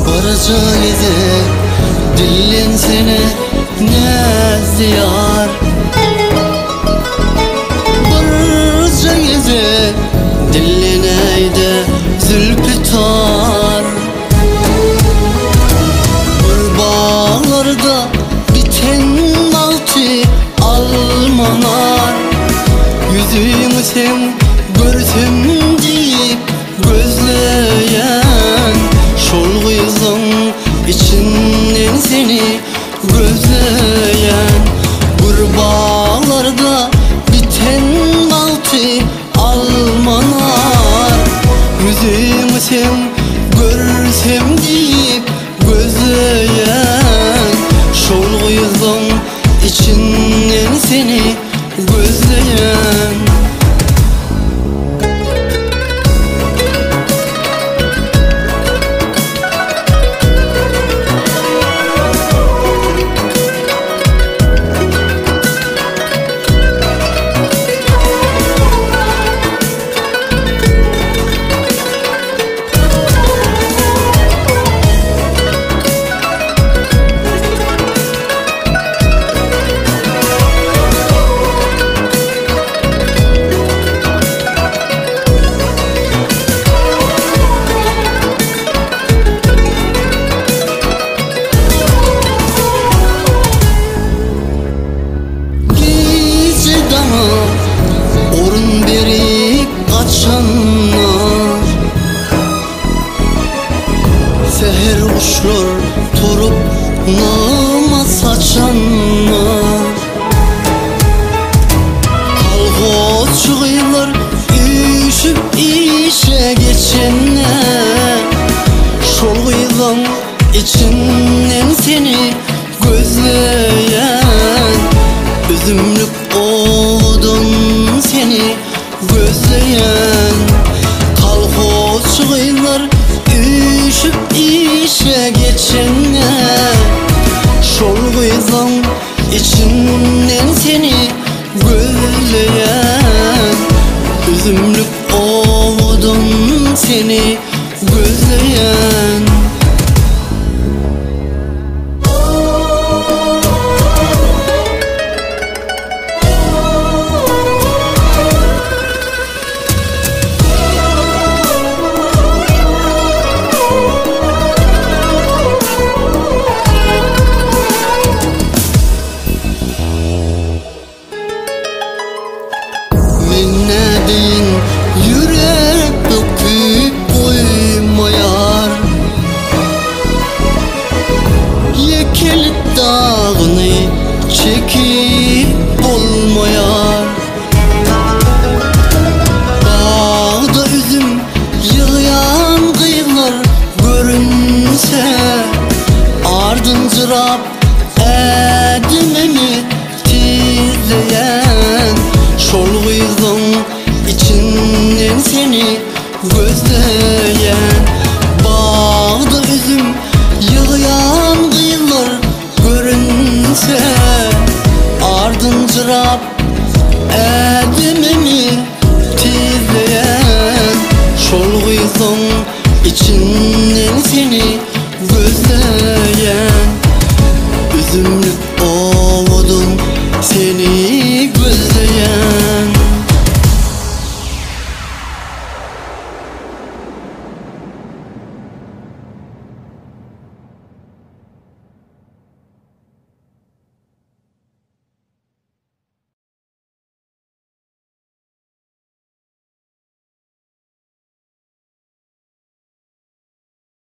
Baracağıydı dilin seni ne ziyar, baracağıydı dilineydi zülfitar. Bağlarda biten altı almanar, yüzümü sen görsem deyip gözleyen, şolguyuzun içinden seni gözleyen. Bağlarda biten altı almanar, yüzümü sen görsem deyip gözleyen, şolguyuzun içinden seni gözleyen. Orun beri kaçanlar, seher kuşlar turup nama saçanlar, kalkoz çıgıylar üşüp işe geçenler, şolguylan içinden seni gözleyen, üzümlük odun seni gözleyen, kalkoz çıgıylar üşüp işe geçenler, şolguylan içinden seni gözleyen, üzümlük odun seni gözleyen. Dinledin yürek döküp koymayar, yekeli dağını çekip olmayar. Bağda üzüm yığıyan kıyılar görünse, ardıncırap edimimi tizleyen, şolguyuzun içinden seni gözleyen. Bağda üzüm yığıyan kıyılar görünse, ardıncırap